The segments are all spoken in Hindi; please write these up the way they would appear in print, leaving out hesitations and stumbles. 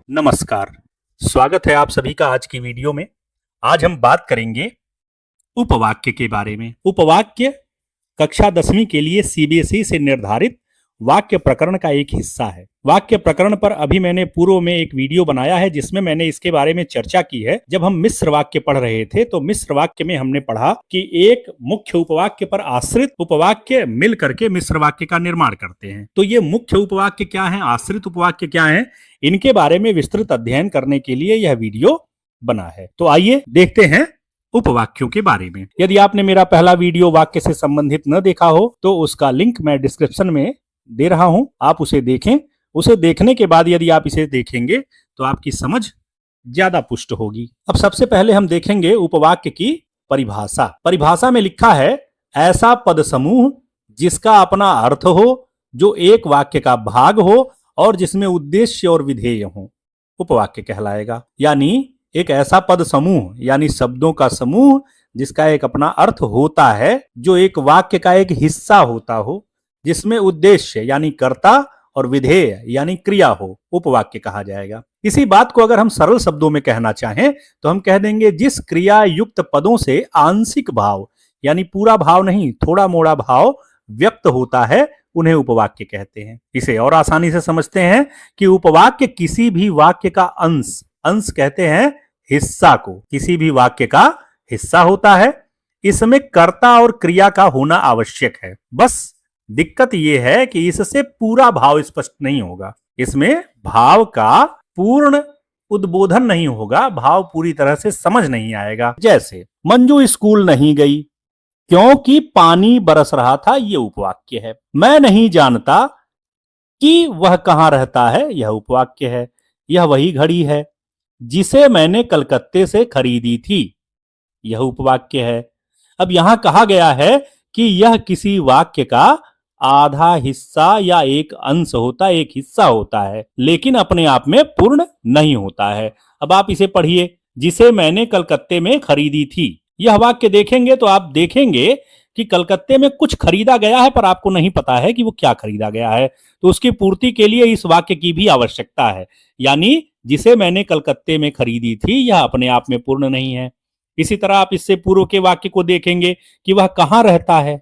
नमस्कार। स्वागत है आप सभी का आज की वीडियो में। आज हम बात करेंगे उपवाक्य के बारे में। उपवाक्य कक्षा 10वीं के लिए सीबीएसई से निर्धारित वाक्य प्रकरण का एक हिस्सा है। वाक्य प्रकरण पर अभी मैंने पूर्व में एक वीडियो बनाया है जिसमें मैंने इसके बारे में चर्चा की है। जब हम मिश्र वाक्य पढ़ रहे थे तो मिश्र वाक्य में हमने पढ़ा कि एक मुख्य उपवाक्य पर आश्रित उपवाक्य मिल करके मिश्र वाक्य का निर्माण करते हैं। तो ये मुख्य उपवाक्य क्या है, आश्रित उपवाक्य क्या है, इनके बारे में विस्तृत अध्ययन करने के लिए यह वीडियो बना है। तो आइए देखते हैं उपवाक्यों के बारे में। यदि आपने मेरा पहला वीडियो वाक्य से संबंधित न देखा हो तो उसका लिंक मैं डिस्क्रिप्शन में दे रहा हूं, आप उसे देखें। उसे देखने के बाद यदि आप इसे देखेंगे तो आपकी समझ ज्यादा पुष्ट होगी। अब सबसे पहले हम देखेंगे उपवाक्य की परिभाषा। परिभाषा में लिखा है ऐसा पद समूह जिसका अपना अर्थ हो, जो एक वाक्य का भाग हो और जिसमें उद्देश्य और विधेय हो, उपवाक्य कहलाएगा। यानी एक ऐसा पद समूह यानी शब्दों का समूह जिसका एक अपना अर्थ होता है, जो एक वाक्य का एक हिस्सा होता हो, जिसमें उद्देश्य यानी कर्ता और विधेय यानी क्रिया हो, उपवाक्य कहा जाएगा। इसी बात को अगर हम सरल शब्दों में कहना चाहें तो हम कह देंगे जिस क्रिया युक्त पदों से आंशिक भाव यानी पूरा भाव नहीं, थोड़ा मोड़ा भाव व्यक्त होता है, उन्हें उपवाक्य कहते हैं। इसे और आसानी से समझते हैं कि उपवाक्य किसी भी वाक्य का अंश, अंश कहते हैं हिस्सा को, किसी भी वाक्य का हिस्सा होता है। इसमें कर्ता और क्रिया का होना आवश्यक है। बस दिक्कत यह है कि इससे पूरा भाव स्पष्ट नहीं होगा, इसमें भाव का पूर्ण उद्बोधन नहीं होगा, भाव पूरी तरह से समझ नहीं आएगा। जैसे मंजू स्कूल नहीं गई क्योंकि पानी बरस रहा था, यह उपवाक्य है। मैं नहीं जानता कि वह कहां रहता है, यह उपवाक्य है। यह वही घड़ी है जिसे मैंने कलकत्ते से खरीदी थी, यह उपवाक्य है। अब यहां कहा गया है कि यह किसी वाक्य का आधा हिस्सा या एक अंश होता है, एक हिस्सा होता है, लेकिन अपने आप में पूर्ण नहीं होता है। अब आप इसे पढ़िए, जिसे मैंने कलकत्ते में खरीदी थी। यह वाक्य देखेंगे तो आप देखेंगे कि कलकत्ते में कुछ खरीदा गया है, पर आपको नहीं पता है कि वो क्या खरीदा गया है। तो उसकी पूर्ति के लिए इस वाक्य की भी आवश्यकता है। यानी जिसे मैंने कलकत्ते में खरीदी थी, यह अपने आप में पूर्ण नहीं है। इसी तरह आप इससे पूर्व के वाक्य को देखेंगे कि वह कहां रहता है,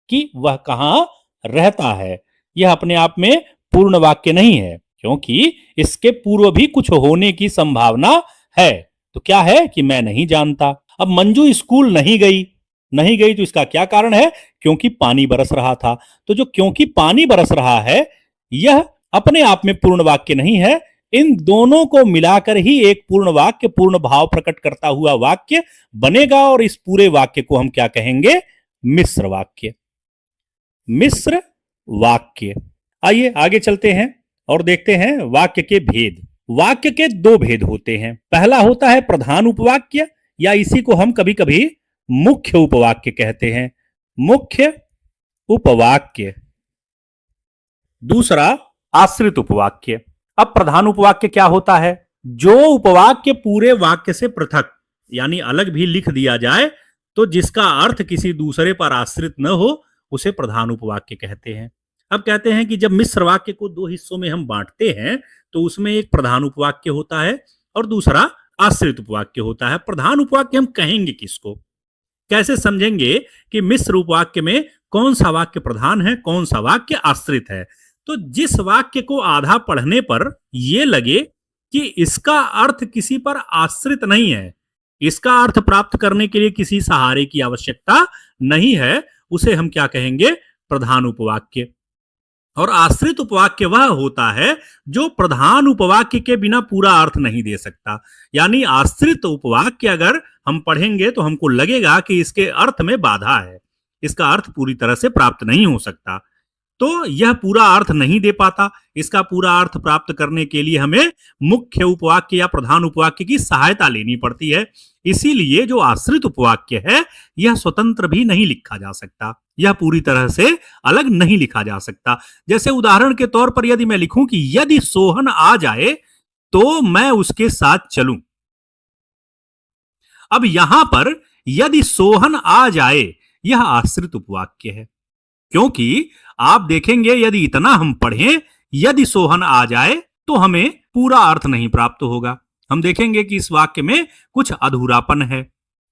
कि वह कहां रहता है, यह अपने आप में पूर्ण वाक्य नहीं है, क्योंकि इसके पूर्व भी कुछ होने की संभावना है। तो क्या है कि मैं नहीं जानता। अब मंजू स्कूल नहीं गई, नहीं गई तो इसका क्या कारण है, क्योंकि पानी बरस रहा था। तो जो क्योंकि पानी बरस रहा है, यह अपने आप में पूर्ण वाक्य नहीं है। इन दोनों को मिलाकर ही एक पूर्ण वाक्य, पूर्ण भाव प्रकट करता हुआ वाक्य बनेगा, और इस पूरे वाक्य को हम क्या कहेंगे, मिश्र वाक्य, मिश्र वाक्य। आइए आगे चलते हैं और देखते हैं वाक्य के भेद। वाक्य के दो भेद होते हैं। पहला होता है प्रधान उपवाक्य, या इसी को हम कभी कभी मुख्य उपवाक्य कहते हैं, मुख्य उपवाक्य। दूसरा आश्रित उपवाक्य। अब प्रधान उपवाक्य क्या होता है, जो उपवाक्य पूरे वाक्य से पृथक यानी अलग भी लिख दिया जाए तो जिसका अर्थ किसी दूसरे पर आश्रित न हो, उसे प्रधान उपवाक्य कहते हैं। अब कहते हैं कि जब मिश्र वाक्य को दो हिस्सों में हम बांटते हैं तो उसमें एक प्रधान उपवाक्य होता है और दूसरा आश्रित उपवाक्य होता है। प्रधान उपवाक्य हम कहेंगे किसको, कैसे समझेंगे कि मिश्र उपवाक्य में कौन सा वाक्य प्रधान है, कौन सा वाक्य आश्रित है। तो जिस वाक्य को आधा पढ़ने पर यह लगे कि इसका अर्थ किसी पर आश्रित नहीं है, इसका अर्थ प्राप्त करने के लिए किसी सहारे की आवश्यकता नहीं है, उसे हम क्या कहेंगे, प्रधान उपवाक्य। और आश्रित उपवाक्य वह होता है जो प्रधान उपवाक्य के बिना पूरा अर्थ नहीं दे सकता। यानी आश्रित उपवाक्य अगर हम पढ़ेंगे तो हमको लगेगा कि इसके अर्थ में बाधा है, इसका अर्थ पूरी तरह से प्राप्त नहीं हो सकता, तो यह पूरा अर्थ नहीं दे पाता। इसका पूरा अर्थ प्राप्त करने के लिए हमें मुख्य उपवाक्य या प्रधान उपवाक्य की सहायता लेनी पड़ती है। इसीलिए जो आश्रित उपवाक्य है, यह स्वतंत्र भी नहीं लिखा जा सकता, यह पूरी तरह से अलग नहीं लिखा जा सकता। जैसे उदाहरण के तौर पर यदि मैं लिखूं कि यदि सोहन आ जाए तो मैं उसके साथ चलूं। अब यहां पर यदि सोहन आ जाए, यह आश्रित उपवाक्य है, क्योंकि आप देखेंगे यदि इतना हम पढ़ें, यदि सोहन आ जाए तो हमें पूरा अर्थ नहीं प्राप्त होगा। हम देखेंगे कि इस वाक्य में कुछ अधूरापन है,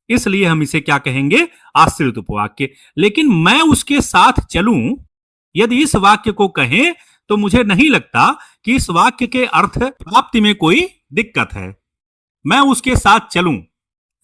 इसलिए हम इसे क्या कहेंगे, आश्रित उपवाक्य। लेकिन मैं उसके साथ चलूं, यदि इस वाक्य को कहें तो मुझे नहीं लगता कि इस वाक्य के अर्थ प्राप्ति में कोई दिक्कत है। मैं उसके साथ चलूं,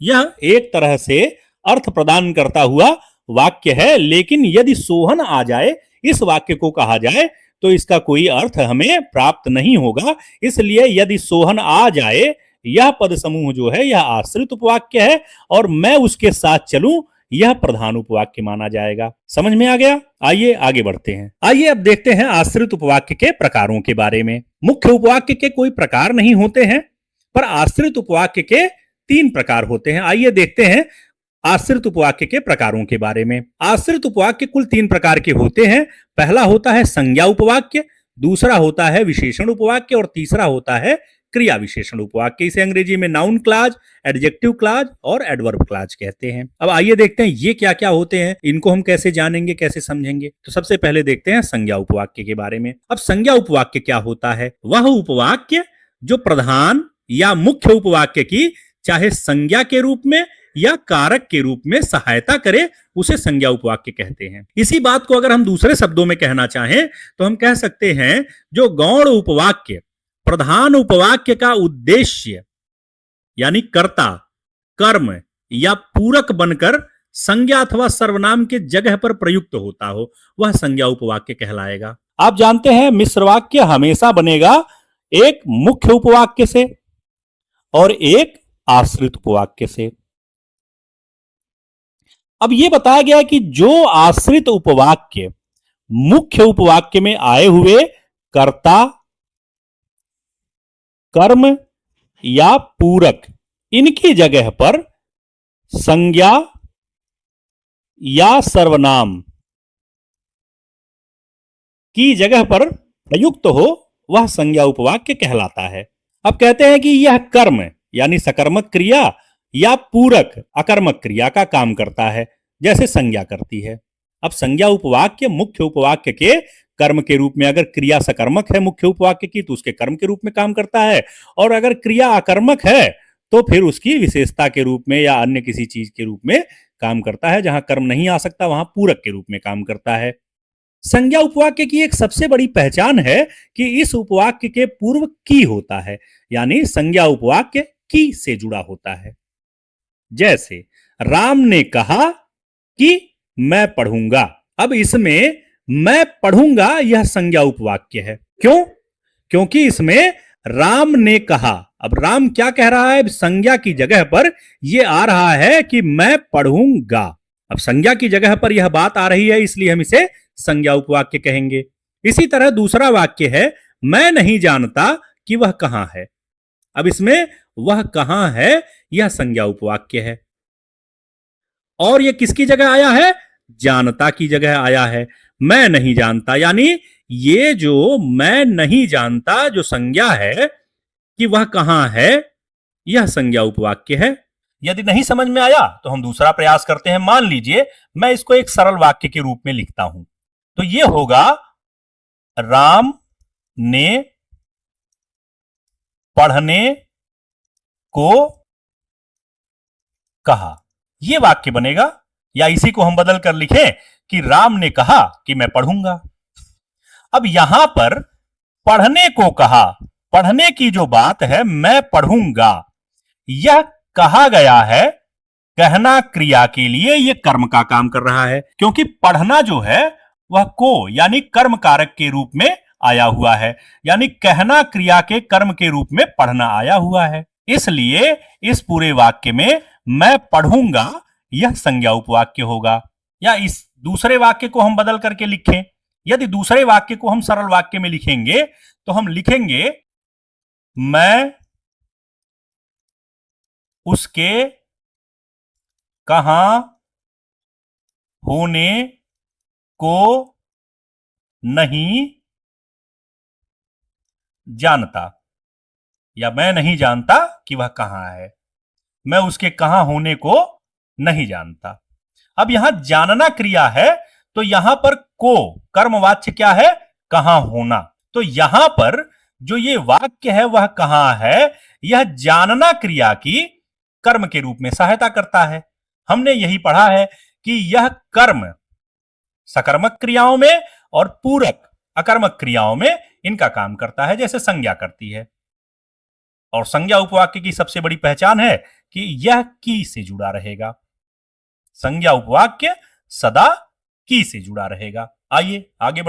यह एक तरह से अर्थ प्रदान करता हुआ वाक्य है, लेकिन यदि सोहन आ जाए, इस वाक्य को कहा जाए, तो इसका कोई अर्थ हमें प्राप्त नहीं होगा। इसलिए यदि सोहन आ जाए, यह पद समूह जो है यह आश्रित उपवाक्य है, और मैं उसके साथ चलूं यह प्रधान उपवाक्य माना जाएगा। समझ में आ गया? आइए आगे बढ़ते हैं। आइए अब देखते हैं आश्रित उपवाक्य के प्रकारों के बारे में। मुख्य उपवाक्य के कोई प्रकार नहीं होते हैं, पर आश्रित उपवाक्य के 3 प्रकार होते हैं। आइए देखते हैं आश्रित उपवाक्य के प्रकारों के बारे में। आश्रित उपवाक्य कुल 3 प्रकार के होते हैं। पहला होता है संज्ञा उपवाक्य, दूसरा होता है विशेषण उपवाक्य, और तीसरा होता है क्रिया विशेषण उपवाक्य। इसे अंग्रेजी में नाउन क्लाज, एडजेक्टिव क्लाज और एडवर्ब क्लाज कहते हैं। अब आइए देखते हैं ये क्या क्या होते हैं, इनको हम कैसे जानेंगे, कैसे समझेंगे। तो सबसे पहले देखते हैं संज्ञा उपवाक्य के बारे में। अब संज्ञा उपवाक्य क्या होता है? वह उपवाक्य जो प्रधान या मुख्य उपवाक्य की चाहे संज्ञा के रूप में या कारक के रूप में सहायता करे, उसे संज्ञा उपवाक्य कहते हैं। इसी बात को अगर हम दूसरे शब्दों में कहना चाहें तो हम कह सकते हैं जो गौण उपवाक्य प्रधान उपवाक्य का उद्देश्य यानी कर्ता, कर्म या पूरक बनकर संज्ञा अथवा सर्वनाम के जगह पर प्रयुक्त होता हो, वह संज्ञा उपवाक्य कहलाएगा। आप जानते हैं मिश्र वाक्य हमेशा बनेगा एक मुख्य उपवाक्य से और एक आश्रित उपवाक्य से। अब यह बताया गया है कि जो आश्रित उपवाक्य मुख्य उपवाक्य में आए हुए कर्ता, कर्म या पूरक इनकी जगह पर संज्ञा या सर्वनाम की जगह पर प्रयुक्त हो, वह संज्ञा उपवाक्य कहलाता है। अब कहते हैं कि यह कर्म यानी सकर्मक क्रिया या पूरक अकर्मक क्रिया का काम करता है, जैसे संज्ञा करती है। अब संज्ञा उपवाक्य मुख्य उपवाक्य के कर्म के रूप में, अगर क्रिया सकर्मक है मुख्य उपवाक्य की तो उसके कर्म के रूप में काम करता है, और अगर क्रिया अकर्मक है तो फिर उसकी विशेषता के रूप में या अन्य किसी चीज के रूप में काम करता है। जहां कर्म नहीं आ सकता वहां पूरक के रूप में काम करता है। संज्ञा उपवाक्य की एक सबसे बड़ी पहचान है कि इस उपवाक्य के पूर्व की होता है, यानी संज्ञा उपवाक्य की से जुड़ा होता है। जैसे राम ने कहा कि मैं पढ़ूंगा। अब इसमें मैं पढ़ूंगा यह संज्ञा उपवाक्य है। क्यों? क्योंकि इसमें राम ने कहा। अब राम क्या कह रहा है? संज्ञा की जगह पर यह आ रहा है कि मैं पढ़ूंगा। अब संज्ञा की जगह पर यह बात आ रही है, इसलिए हम इसे संज्ञा उपवाक्य कहेंगे। इसी तरह दूसरा वाक्य है मैं नहीं जानता कि वह कहां है। अब इसमें वह कहां है यह संज्ञा उपवाक्य है, और यह किसकी जगह आया है? जानता की जगह आया है। मैं नहीं जानता, यानी ये जो मैं नहीं जानता जो संज्ञा है कि वह कहां है, यह संज्ञा उपवाक्य है। यदि नहीं समझ में आया तो हम दूसरा प्रयास करते हैं। मान लीजिए मैं इसको एक सरल वाक्य के रूप में लिखता हूं, तो यह होगा राम ने पढ़ने को कहा। यह वाक्य बनेगा। या इसी को हम बदल कर लिखें कि राम ने कहा कि मैं पढ़ूंगा। अब यहां पर पढ़ने को कहा, पढ़ने की जो बात है मैं पढ़ूंगा, यह कहा गया है कहना क्रिया के लिए, यह कर्म का काम कर रहा है, क्योंकि पढ़ना जो है वह को यानी कर्म कारक के रूप में आया हुआ है, यानी कहना क्रिया के कर्म के रूप में पढ़ना आया हुआ है। इसलिए इस पूरे वाक्य में मैं पढ़ूंगा यह संज्ञा उपवाक्य होगा। या इस दूसरे वाक्य को हम बदल करके लिखें। यदि दूसरे वाक्य को हम सरल वाक्य में लिखेंगे तो हम लिखेंगे मैं उसके कहां होने को नहीं जानता, या मैं नहीं जानता कि वह कहां है। मैं उसके कहां होने को नहीं जानता। अब यहां जानना क्रिया है, तो यहां पर को कर्मवाच्य क्या है? कहां होना। तो यहां पर जो ये वाक्य है वह कहां है? यह जानना क्रिया की कर्म के रूप में सहायता करता है। हमने यही पढ़ा है कि यह कर्म सकर्मक क्रियाओं में और पूरक अकर्मक क्रियाओं में इनका काम करता है, जैसे संज्ञा करती है। और संज्ञा उपवाक्य की सबसे बड़ी पहचान है कि यह की से जुड़ा रहेगा। संज्ञा उपवाक्य सदा की से जुड़ा रहेगा। आइए आगे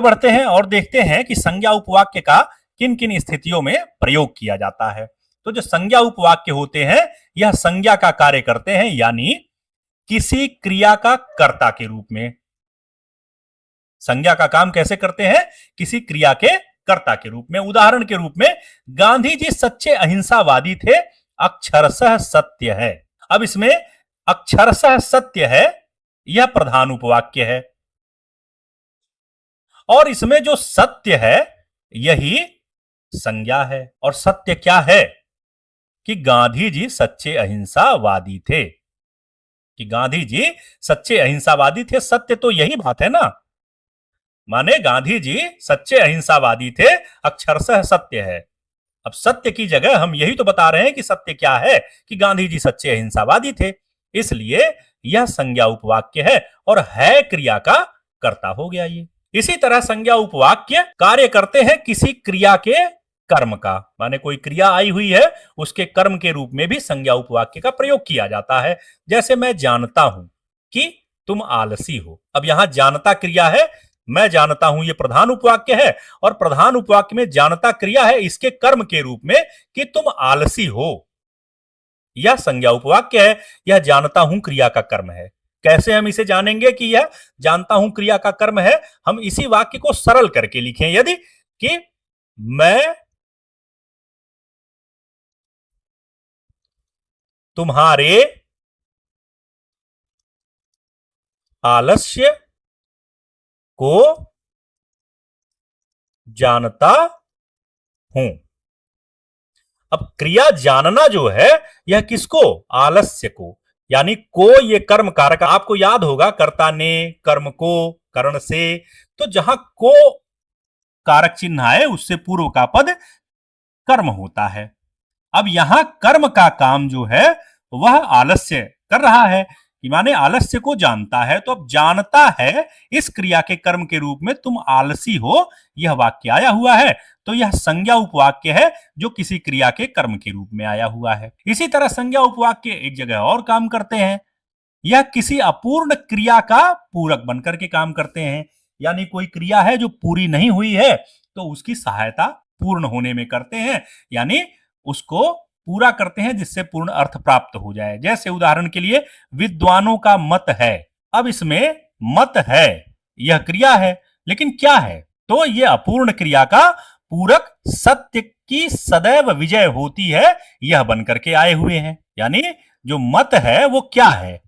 बढ़ते हैं और देखते हैं कि संज्ञा उपवाक्य का किन किन स्थितियों में प्रयोग किया जाता है। तो जो संज्ञा उपवाक्य होते हैं यह संज्ञा का कार्य करते हैं, यानी किसी क्रिया का कर्ता के रूप में। संज्ञा का काम कैसे करते हैं? किसी क्रिया के कर्ता के रूप में। उदाहरण के रूप में गांधी जी सच्चे अहिंसावादी थे, अक्षरशः सत्य है। अब इसमें अक्षरशः सत्य है यह प्रधान उपवाक्य है, और इसमें जो सत्य है यही संज्ञा है। और सत्य क्या है? कि गांधी जी सच्चे अहिंसावादी थे, कि गांधी जी सच्चे अहिंसावादी थे। सत्य तो यही बात है ना, माने गांधी जी सच्चे अहिंसावादी थे, अक्षरशः सत्य है। अब सत्य की जगह हम यही तो बता रहे हैं कि सत्य क्या है, कि गांधी जी सच्चे अहिंसावादी थे, इसलिए यह संज्ञा उपवाक्य है और है क्रिया का कर्ता हो गया ये। इसी तरह संज्ञा उपवाक्य कार्य करते हैं किसी क्रिया के कर्म का, माने कोई क्रिया आई हुई है उसके कर्म के रूप में भी संज्ञा उपवाक्य का प्रयोग किया जाता है। जैसे मैं जानता हूं कि तुम आलसी हो। अब यहां जानता क्रिया है, मैं जानता हूं ये प्रधान उपवाक्य है, और प्रधान उपवाक्य में जानता क्रिया है इसके कर्म के रूप में कि तुम आलसी हो। यह संज्ञा उपवाक्य है, यह जानता हूं क्रिया का कर्म है। कैसे हम इसे जानेंगे कि यह जानता हूं क्रिया का कर्म है? हम इसी वाक्य को सरल करके लिखें, यदि कि मैं तुम्हारे आलस्य को जानता हूं। अब क्रिया जानना जो है यह किसको? आलस्य को, यानी को ये कर्म कारक। आपको याद होगा कर्ता ने कर्म को करण से, तो जहां को कारक चिन्ह आए उससे पूर्व का पद कर्म होता है। अब यहां कर्म का काम जो है वह आलस्य कर रहा है, माने आलस्य को जानता है। तो अब जानता है इस क्रिया के कर्म के रूप में तुम आलसी हो, यह वाक्य आया हुआ है, तो यह संज्ञा उपवाक्य है जो किसी क्रिया के कर्म के रूप में आया हुआ है। इसी तरह संज्ञा उपवाक्य एक जगह और काम करते हैं, यह किसी अपूर्ण क्रिया का पूरक बनकर के काम करते हैं। यानी कोई क्रिया है जो पूरी नहीं हुई है तो उसकी सहायता पूर्ण होने में करते हैं, यानी उसको पूरा करते हैं जिससे पूर्ण अर्थ प्राप्त हो जाए। जैसे उदाहरण के लिए विद्वानों का मत है। अब इसमें मत है यह क्रिया है, लेकिन क्या है? तो यह अपूर्ण क्रिया का पूरक सत्य की सदैव विजय होती है यह बनकर के आए हुए हैं। यानी जो मत है वो क्या है?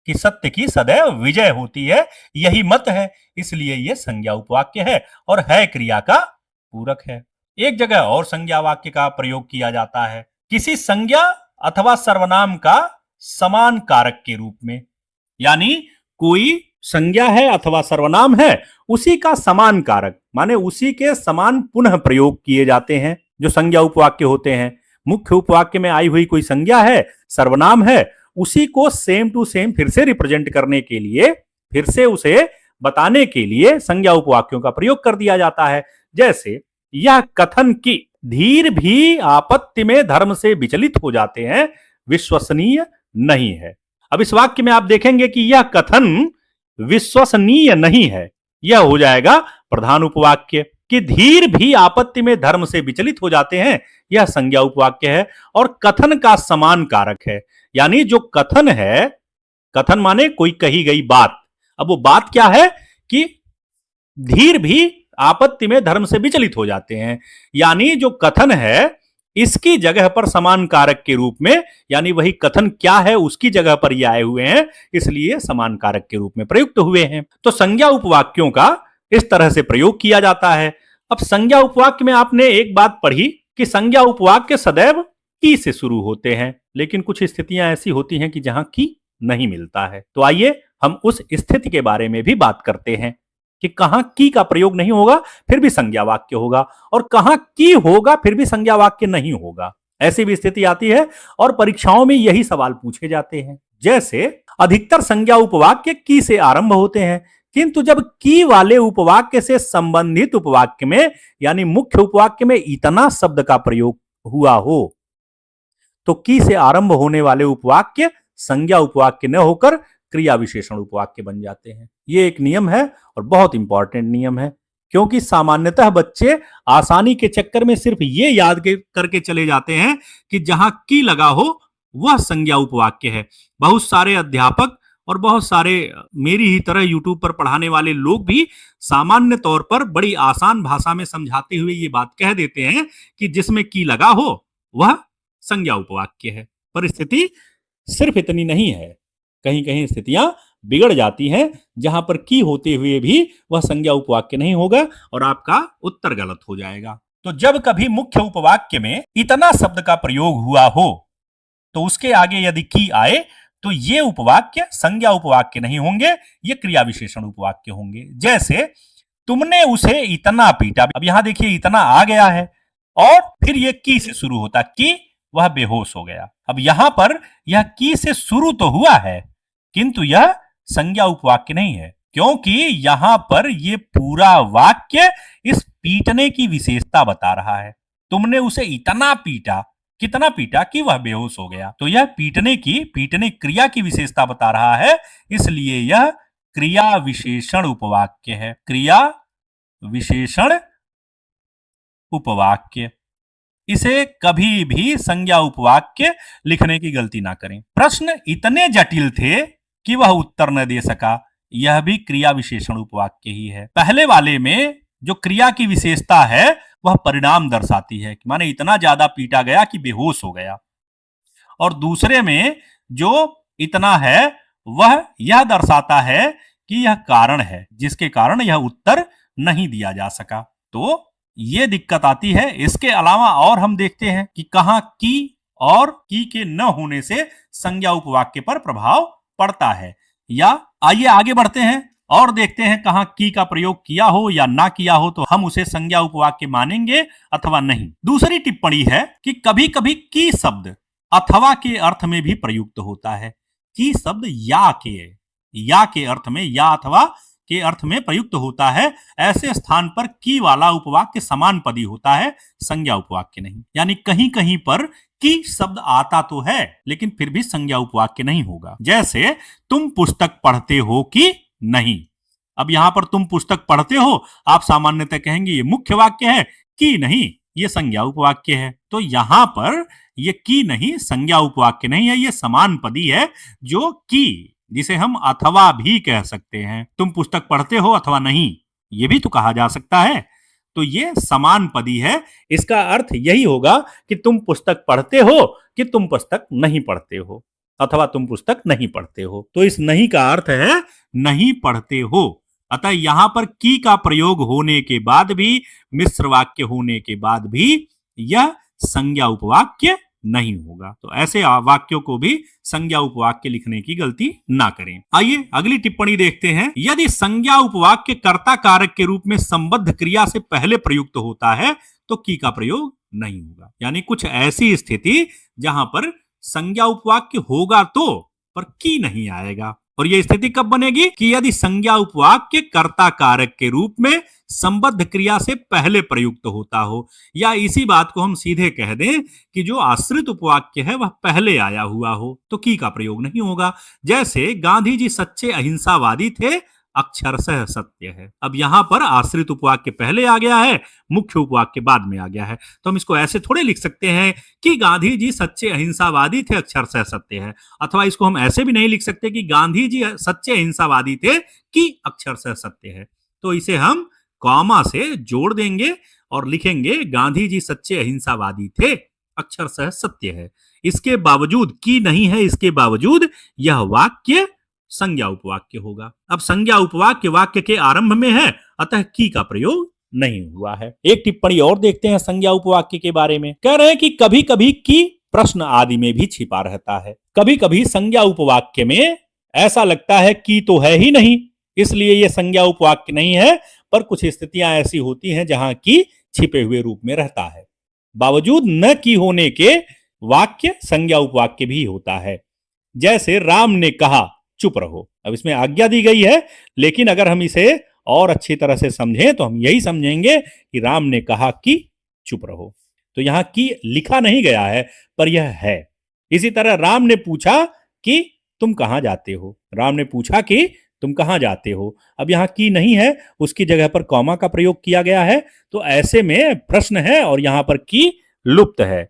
कि सत्य की सदैव विजय होती है, यही मत है, इसलिए यह संज्ञा उपवाक्य है और है क्रिया का पूरक है। एक जगह और संज्ञा वाक्य का प्रयोग किया जाता है किसी संज्ञा अथवा सर्वनाम का समान कारक के रूप में। यानी कोई संज्ञा है अथवा सर्वनाम है, उसी का समान कारक, माने उसी के समान पुनः प्रयोग किए जाते हैं जो संज्ञा उपवाक्य होते हैं। मुख्य उपवाक्य में आई हुई कोई संज्ञा है, सर्वनाम है, उसी को सेम टू सेम फिर से रिप्रेजेंट करने के लिए, फिर से उसे बताने के लिए संज्ञा उपवाक्यों का प्रयोग कर दिया जाता है। जैसे यह कथन की धीर भी आपत्ति में धर्म से विचलित हो जाते हैं विश्वसनीय नहीं है। अब इस वाक्य में आप देखेंगे कि यह कथन विश्वसनीय नहीं है, यह हो जाएगा प्रधान उपवाक्य। कि धीर भी आपत्ति में धर्म से विचलित हो जाते हैं, यह संज्ञा उपवाक्य है और कथन का समान कारक है। यानी जो कथन है, कथन माने कोई कही गई बात, अब वो बात क्या है कि धीर भी आपत्ति में धर्म से विचलित हो जाते हैं, यानी जो कथन है इसकी जगह पर समान कारक के रूप में, यानी वही कथन क्या है उसकी जगह पर ये आए हुए हैं, इसलिए समान कारक के रूप में प्रयुक्त हुए हैं। तो संज्ञा उपवाक्यों का इस तरह से प्रयोग किया जाता है। अब संज्ञा उपवाक्य में आपने एक बात पढ़ी कि संज्ञा उपवाक्य सदैव की से शुरू होते हैं, लेकिन कुछ स्थितियां ऐसी होती हैं कि जहां की नहीं मिलता है। तो आइए हम उस स्थिति के बारे में भी बात करते हैं। कि कहां की का प्रयोग नहीं होगा फिर भी संज्ञा वाक्य होगा, और कहां की होगा फिर भी संज्ञा वाक्य नहीं होगा। ऐसी भी स्थिति आती है और परीक्षाओं में यही सवाल पूछे जाते हैं। जैसे अधिकतर संज्ञा उपवाक्य की से आरंभ होते हैं, किंतु जब की वाले उपवाक्य से संबंधित उपवाक्य में यानी मुख्य उपवाक्य में इतना शब्द का प्रयोग हुआ हो तो की से आरंभ होने वाले उपवाक्य संज्ञा उपवाक्य न होकर क्रिया विशेषण उपवाक्य बन जाते हैं। ये एक नियम है और बहुत इंपॉर्टेंट नियम है, क्योंकि सामान्यतः बच्चे आसानी के चक्कर में सिर्फ ये याद करके चले जाते हैं कि जहां की लगा हो वह संज्ञा उपवाक्य है। बहुत सारे अध्यापक और बहुत सारे मेरी ही तरह यूट्यूब पर पढ़ाने वाले लोग भी सामान्य तौर पर बड़ी आसान भाषा में समझाते हुए ये बात कह देते हैं कि जिसमें की लगा हो वह संज्ञा उपवाक्य है। पर स्थिति सिर्फ इतनी नहीं है, कहीं कहीं स्थितियां बिगड़ जाती हैं जहां पर की होते हुए भी वह संज्ञा उपवाक्य नहीं होगा और आपका उत्तर गलत हो जाएगा। तो जब कभी मुख्य उपवाक्य में इतना शब्द का प्रयोग हुआ हो तो उसके आगे यदि की आए तो ये उपवाक्य संज्ञा उपवाक्य नहीं होंगे, ये क्रिया विशेषण उपवाक्य होंगे। जैसे तुमने उसे इतना पीटा, अब यहां देखिए इतना आ गया है और फिर ये की से शुरू होता कि वह बेहोश हो गया। अब यहां पर यह की से शुरू तो हुआ है किंतु यह संज्ञा उपवाक्य नहीं है, क्योंकि यहां पर यह पूरा वाक्य इस पीटने की विशेषता बता रहा है। तुमने उसे इतना पीटा, कितना पीटा कि वह बेहोश हो गया। तो यह पीटने क्रिया की विशेषता बता रहा है, इसलिए यह क्रिया विशेषण उपवाक्य है। क्रिया विशेषण उपवाक्य, इसे कभी भी संज्ञा उपवाक्य लिखने की गलती ना करें। प्रश्न इतने जटिल थे कि वह उत्तर न दे सका, यह भी क्रिया विशेषण उपवाक्य ही है। पहले वाले में जो क्रिया की विशेषता है वह परिणाम दर्शाती है, माने इतना ज्यादा पीटा गया कि बेहोश हो गया, और दूसरे में जो इतना है वह यह दर्शाता है कि यह कारण है जिसके कारण यह उत्तर नहीं दिया जा सका। तो ये दिक्कत आती है। इसके अलावा और हम देखते हैं कि कहां की और की के न होने से संज्ञा उपवाक्य पर प्रभाव पड़ता है। या आइए आगे बढ़ते हैं और देखते हैं कहां की का प्रयोग किया हो या ना किया हो तो हम उसे संज्ञा उपवाक्य मानेंगे अथवा नहीं। दूसरी टिप्पणी है कि कभी कभी की शब्द अथवा के अर्थ में भी प्रयुक्त होता है। की शब्द या के अर्थ में, या अथवा के अर्थ में प्रयुक्त होता है। ऐसे स्थान पर की वाला उपवाक्य समान पदी होता है, संज्ञा उपवाक्य नहीं। यानी कहीं कहीं पर की शब्द आता तो है लेकिन फिर भी संज्ञा उपवाक्य नहीं होगा। जैसे तुम पुस्तक पढ़ते हो कि नहीं। अब यहां पर तुम पुस्तक पढ़ते हो, आप सामान्यतः कहेंगे ये मुख्य वाक्य है, की नहीं ये संज्ञा उपवाक्य है। तो यहां पर ये की नहीं संज्ञा उपवाक्य नहीं है, ये समान पदी है जो की, जिसे हम अथवा भी कह सकते हैं। तुम पुस्तक पढ़ते हो अथवा नहीं, ये भी तो कहा जा सकता है। तो ये समान पदी है। इसका अर्थ यही होगा कि तुम पुस्तक पढ़ते हो कि तुम पुस्तक नहीं पढ़ते हो, अथवा तुम पुस्तक नहीं पढ़ते हो। तो इस नहीं का अर्थ है नहीं पढ़ते हो। अतः यहां पर की का प्रयोग होने के बाद भी, मिश्र वाक्य होने के बाद भी यह संज्ञा उपवाक्य नहीं होगा। तो ऐसे वाक्यों को भी संज्ञा उपवाक्य लिखने की गलती ना करें। आइए अगली टिप्पणी देखते हैं। यदि संज्ञा उपवाक्य कर्ता कारक के रूप में संबद्ध क्रिया से पहले प्रयुक्त होता है तो की का प्रयोग नहीं होगा। यानी कुछ ऐसी स्थिति जहां पर संज्ञा उपवाक्य होगा तो पर की नहीं आएगा। और यह स्थिति कब बनेगी कि यदि संज्ञा उपवाक्य कर्ता कारक के रूप में संबद्ध क्रिया से पहले प्रयुक्त होता हो, या इसी बात को हम सीधे कह दें कि जो आश्रित उपवाक्य है वह पहले आया हुआ हो, तो की का प्रयोग नहीं होगा। जैसे गांधी जी सच्चे अहिंसावादी थे, अक्षरशः सत्य है। अब यहां पर आश्रित उपवाक्य पहले आ गया है, मुख्य उपवाक्य बाद में आ गया है। तो हम इसको ऐसे थोड़े लिख सकते हैं कि गांधी जी सच्चे अहिंसावादी थे, अक्षरशः सत्य है। अथवा इसको हम ऐसे भी नहीं लिख सकते कि गांधी जी सच्चे अहिंसावादी थे कि अक्षरशः सत्य है। तो इसे हम कॉमा से जोड़ देंगे और लिखेंगे गांधी जी सच्चे अहिंसावादी थे, अक्षरशः सत्य है। इसके बावजूद की नहीं है, इसके बावजूद यह वाक्य संज्ञा उपवाक्य होगा। अब संज्ञा उपवाक्य वाक्य के आरंभ में है, अतः की का प्रयोग नहीं हुआ है। एक टिप्पणी और देखते हैं संज्ञा उपवाक्य के बारे में। कह रहे हैं कि कभी कभी की प्रश्न आदि में भी छिपा रहता है। कभी कभी संज्ञा उपवाक्य में ऐसा लगता है की तो है ही नहीं, इसलिए यह संज्ञा उपवाक्य नहीं है, पर कुछ स्थितियां ऐसी होती हैं जहां की छिपे हुए रूप में रहता है। बावजूद न की होने के वाक्य संज्ञा उपवाक्य भी होता है। जैसे राम ने कहा चुप रहो। अब इसमें आज्ञा दी गई है, लेकिन अगर हम इसे और अच्छी तरह से समझें तो हम यही समझेंगे कि राम ने कहा कि चुप रहो। तो यहां की लिखा नहीं गया है, पर यह है। इसी तरह राम ने पूछा कि तुम कहां जाते हो। राम ने पूछा कि तुम कहां जाते हो। अब यहां की नहीं है, उसकी जगह पर कॉमा का प्रयोग किया गया है, तो ऐसे में प्रश्न है और यहां पर की लुप्त है।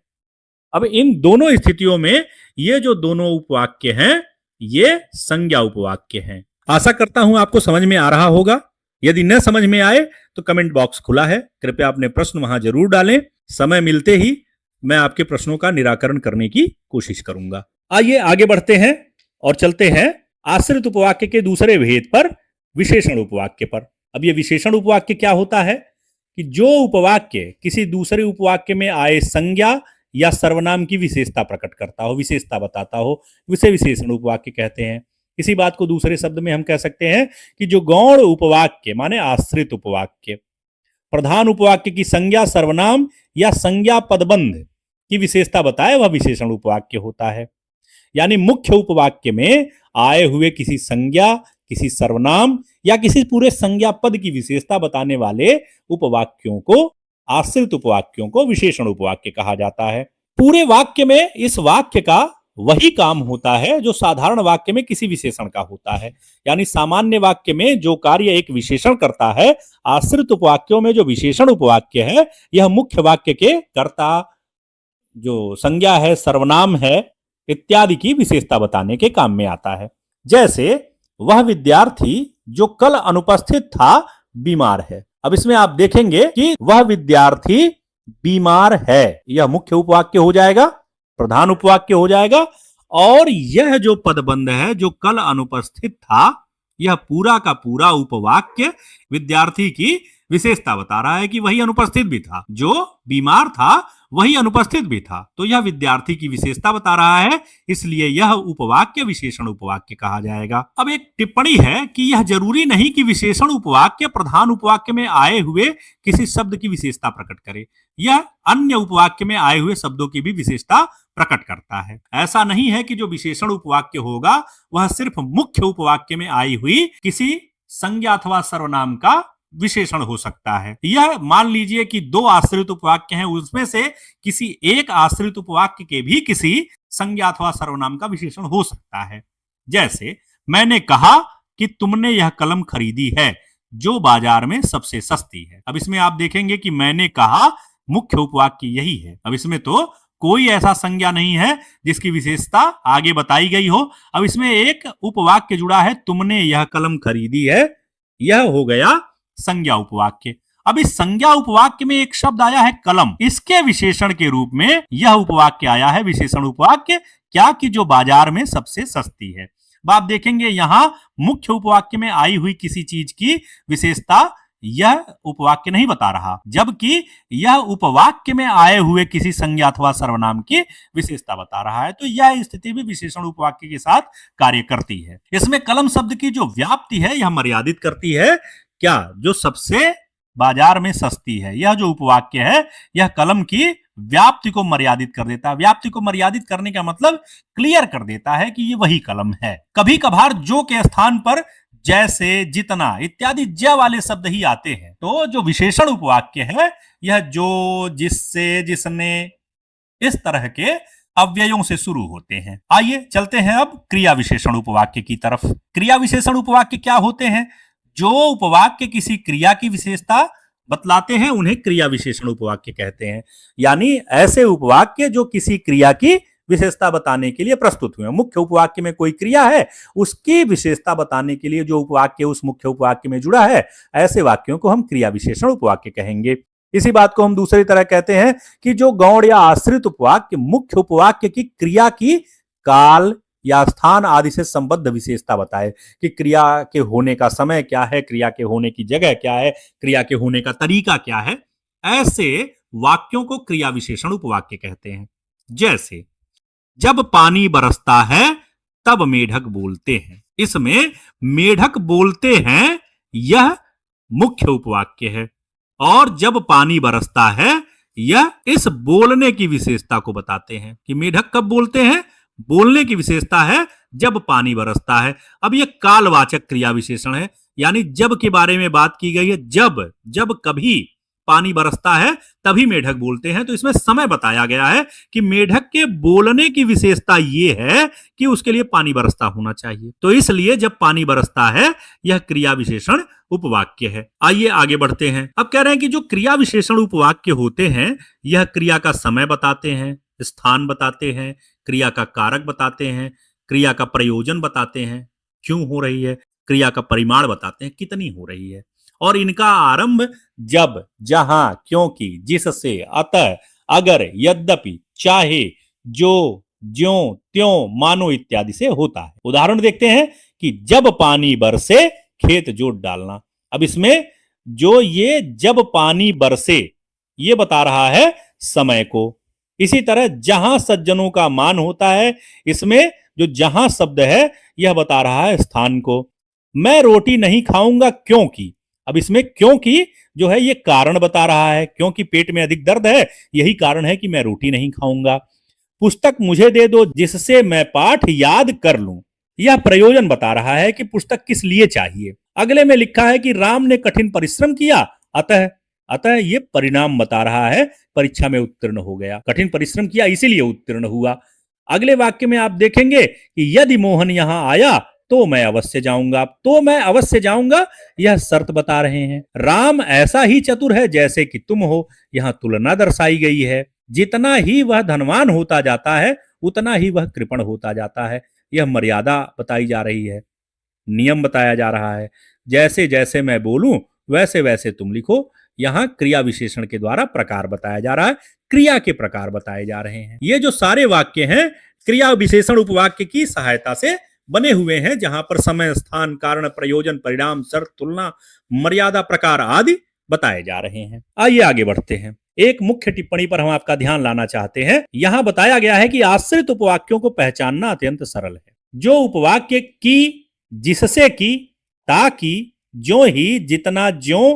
अब इन दोनों स्थितियों में ये जो दोनों उपवाक्य हैं, ये संज्ञा उपवाक्य हैं। आशा करता हूं आपको समझ में आ रहा होगा। यदि न समझ में आए तो कमेंट बॉक्स खुला है, कृपया अपने प्रश्न वहां जरूर डालें। समय मिलते ही मैं आपके प्रश्नों का निराकरण करने की कोशिश करूंगा। आइए आगे बढ़ते हैं और चलते हैं आश्रित उपवाक्य के दूसरे भेद पर, विशेषण उपवाक्य पर। अब ये विशेषण उपवाक्य क्या होता है कि जो उपवाक्य किसी दूसरे उपवाक्य में आए संज्ञा या सर्वनाम की विशेषता प्रकट करता हो, विशेषता बताता हो, उसे विशेषण उपवाक्य कहते हैं। इसी बात को दूसरे शब्द में हम कह सकते हैं कि जो गौण उपवाक्य माने आश्रित उपवाक्य प्रधान उपवाक्य की संज्ञा सर्वनाम या संज्ञा पदबंध की विशेषता बताए, वह विशेषण उपवाक्य होता है। यानी मुख्य उपवाक्य में आए हुए किसी संज्ञा, किसी सर्वनाम या किसी पूरे संज्ञा पद की विशेषता बताने वाले उपवाक्यों को, आश्रित उपवाक्यों को विशेषण उपवाक्य कहा जाता है। पूरे वाक्य में इस वाक्य का वही काम होता है जो साधारण वाक्य में किसी विशेषण का होता है। यानी सामान्य वाक्य में जो कार्य एक विशेषण करता है, आश्रित उपवाक्यों में जो विशेषण उपवाक्य है, यह मुख्य वाक्य के कर्ता, जो संज्ञा है, सर्वनाम है इत्यादि की विशेषता बताने के काम में आता है। जैसे वह विद्यार्थी जो कल अनुपस्थित था बीमार है। अब इसमें आप देखेंगे कि वह विद्यार्थी बीमार है, यह मुख्य उपवाक्य हो जाएगा, प्रधान उपवाक्य हो जाएगा। और यह जो पदबंध है, जो कल अनुपस्थित था, यह पूरा का पूरा उपवाक्य विद्यार्थी की विशेषता बता रहा है कि वही अनुपस्थित भी था, जो बीमार था वही अनुपस्थित भी था। तो यह विद्यार्थी की विशेषता बता रहा है, इसलिए यह उपवाक्य विशेषण उपवाक्य कहा जाएगा। अब एक टिप्पणी है कि यह जरूरी नहीं कि विशेषण उपवाक्य प्रधान उपवाक्य में आए हुए किसी शब्द की विशेषता प्रकट करे, यह अन्य उपवाक्य में आए हुए शब्दों की भी विशेषता प्रकट करता है। ऐसा नहीं है कि जो विशेषण उपवाक्य होगा वह सिर्फ मुख्य उपवाक्य में आई हुई किसी संज्ञा अथवा सर्वनाम का विशेषण हो सकता है। यह मान लीजिए कि दो आश्रित उपवाक्य हैं, उसमें से किसी एक आश्रित उपवाक्य के भी किसी संज्ञा अथवा सर्वनाम का विशेषण हो सकता है। जैसे मैंने कहा कि तुमने यह कलम खरीदी है जो बाजार में सबसे सस्ती है। अब इसमें आप देखेंगे कि मैंने कहा मुख्य उपवाक्य यही है। अब इसमें तो कोई ऐसा संज्ञा नहीं है जिसकी विशेषता आगे बताई गई हो। अब इसमें एक उपवाक्य जुड़ा है, तुमने यह कलम खरीदी है, यह हो गया संज्ञा उपवाक्य। अब इस संज्ञा उपवाक्य में एक शब्द आया है कलम, इसके विशेषण के रूप में यह उपवाक्य आया है विशेषण उपवाक्य, क्या कि जो बाजार में सबसे सस्ती है। आप देखेंगे यहां मुख्य उपवाक्य में आई हुई किसी चीज की विशेषता यह उपवाक्य नहीं बता रहा, जबकि यह उपवाक्य में आए हुए किसी संज्ञा अथवा सर्वनाम की विशेषता बता रहा है। तो यह स्थिति भी विशेषण उपवाक्य के साथ कार्य करती है। इसमें कलम शब्द की जो व्याप्ति है यह मर्यादित करती है, क्या जो सबसे बाजार में सस्ती है, यह जो उपवाक्य है यह कलम की व्याप्ति को मर्यादित कर देता है। व्याप्ति को मर्यादित करने का मतलब क्लियर कर देता है कि ये वही कलम है। कभी कभार जो के स्थान पर जैसे, जितना इत्यादि ज वाले शब्द ही आते हैं। तो जो विशेषण उपवाक्य है यह जो, जिससे, जिसने, इस तरह के अव्ययों से शुरू होते हैं। आइए चलते हैं अब क्रिया विशेषण उपवाक्य की तरफ। क्रिया विशेषण उपवाक्य क्या होते हैं? जो उपवाक्य किसी क्रिया की विशेषता बतलाते हैं उन्हें क्रिया विशेषण उपवाक्य कहते हैं। यानी ऐसे उपवाक्य जो किसी क्रिया की विशेषता बताने के लिए प्रस्तुत हुए। मुख्य उपवाक्य में कोई क्रिया है, उसकी विशेषता बताने के लिए जो उपवाक्य उस मुख्य उपवाक्य में जुड़ा है, ऐसे वाक्यों को हम क्रिया विशेषण उपवाक्य कहेंगे। इसी बात को हम दूसरी तरह कहते हैं कि जो गौण या आश्रित उपवाक्य मुख्य उपवाक्य की क्रिया की काल या स्थान आदि से संबद्ध विशेषता बताए कि क्रिया के होने का समय क्या है, क्रिया के होने की जगह क्या है, क्रिया के होने का तरीका क्या है, ऐसे वाक्यों को क्रिया विशेषण उपवाक्य कहते हैं। जैसे जब पानी बरसता है तब मेढक बोलते हैं। इसमें मेढक बोलते हैं, यह मुख्य उपवाक्य है। और जब पानी बरसता है, यह इस बोलने की विशेषता को बताते हैं कि मेढक कब बोलते हैं, बोलने की विशेषता है जब पानी बरसता है। अब यह कालवाचक क्रिया विशेषण है, यानी जब के बारे में बात की गई है। जब जब कभी पानी बरसता है तभी मेढक बोलते हैं। तो इसमें समय बताया गया है कि मेढक के बोलने की विशेषता ये है कि उसके लिए पानी बरसता होना चाहिए। तो इसलिए जब पानी बरसता है, यह क्रिया विशेषण उपवाक्य है। आइए आगे बढ़ते हैं। अब कह रहे हैं कि जो क्रिया विशेषण उपवाक्य होते हैं, यह क्रिया का समय बताते हैं, स्थान बताते हैं, क्रिया का कारक बताते हैं, क्रिया का प्रयोजन बताते हैं, क्यों हो रही है, क्रिया का परिमाण बताते हैं, कितनी हो रही है, और इनका आरंभ जब, जहां, क्योंकि, जिससे, अतः, अगर, यद्यपि, चाहे, जो, ज्यों, त्यों, मानो इत्यादि से होता है। उदाहरण देखते हैं कि जब पानी बरसे खेत जोत डालना। अब इसमें जो ये जब पानी बरसे, ये बता रहा है समय को। इसी तरह जहां सज्जनों का मान होता है, इसमें जो जहां शब्द है यह बता रहा है स्थान को। मैं रोटी नहीं खाऊंगा क्योंकि, अब इसमें क्योंकि जो है ये कारण बता रहा है, क्योंकि पेट में अधिक दर्द है, यही कारण है कि मैं रोटी नहीं खाऊंगा। पुस्तक मुझे दे दो जिससे मैं पाठ याद कर लूं, यह प्रयोजन बता रहा है कि पुस्तक किस लिए चाहिए। अगले में लिखा है कि राम ने कठिन परिश्रम किया, अतः, अतः ये परिणाम बता रहा है, परीक्षा में उत्तीर्ण हो गया, कठिन परिश्रम किया इसीलिए उत्तीर्ण हुआ। अगले वाक्य में आप देखेंगे कि यदि मोहन यहां आया तो मैं अवश्य जाऊंगा, तो मैं अवश्य जाऊंगा यह शर्त बता रहे हैं। राम ऐसा ही चतुर है जैसे कि तुम हो, यहां तुलना दर्शाई गई है। जितना ही वह धनवान होता जाता है, उतना ही वह कृपण होता जाता है, यह मर्यादा बताई जा रही है, नियम बताया जा रहा है। जैसे जैसे मैं बोलूं वैसे वैसे तुम लिखो। यहां क्रिया विशेषण के द्वारा प्रकार बताया जा रहा है, क्रिया के प्रकार बताए जा रहे हैं। ये जो सारे वाक्य हैं क्रिया विशेषण उपवाक्य की सहायता से बने हुए हैं, जहां पर समय, स्थान, कारण, प्रयोजन, परिणाम, शर्त, तुलना, मर्यादा, प्रकार आदि बताए जा रहे हैं। आइए आगे बढ़ते हैं। एक मुख्य टिप्पणी पर हम आपका ध्यान लाना चाहते हैं। यहां बताया गया है कि आश्रित उपवाक्यों को पहचानना अत्यंत सरल है। जो उपवाक्य की, जिससे की, ताकि, ज्यों ही, जितना, ज्यों,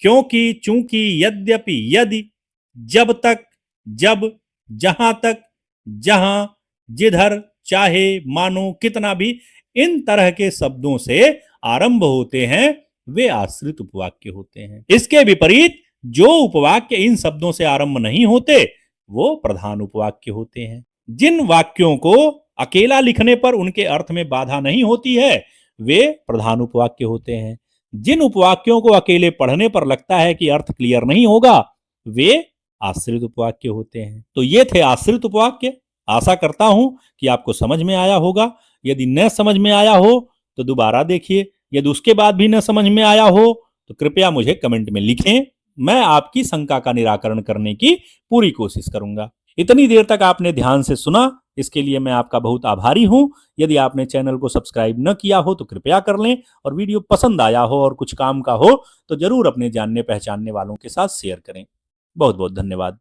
क्योंकि, चूंकि, यद्यपि, यदि, जब तक, जब, जहां तक, जहां, जिधर, चाहे, मानो, कितना भी, इन तरह के शब्दों से आरंभ होते हैं, वे आश्रित उपवाक्य होते हैं। इसके विपरीत जो उपवाक्य इन शब्दों से आरंभ नहीं होते, वो प्रधान उपवाक्य होते हैं। जिन वाक्यों को अकेला लिखने पर उनके अर्थ में बाधा नहीं होती है, वे प्रधान उपवाक्य होते हैं। जिन उपवाक्यों को अकेले पढ़ने पर लगता है कि अर्थ क्लियर नहीं होगा, वे आश्रित उपवाक्य होते हैं। तो ये थे आश्रित उपवाक्य। आशा करता हूं कि आपको समझ में आया होगा। यदि न समझ में आया हो तो दोबारा देखिए। यदि उसके बाद भी न समझ में आया हो तो कृपया मुझे कमेंट में लिखें। मैं आपकी शंका का निराकरण करने की पूरी कोशिश करूंगा। इतनी देर तक आपने ध्यान से सुना, इसके लिए मैं आपका बहुत आभारी हूं। यदि आपने चैनल को सब्सक्राइब न किया हो तो कृपया कर लें, और वीडियो पसंद आया हो और कुछ काम का हो तो जरूर अपने जानने पहचानने वालों के साथ शेयर करें। बहुत बहुत धन्यवाद।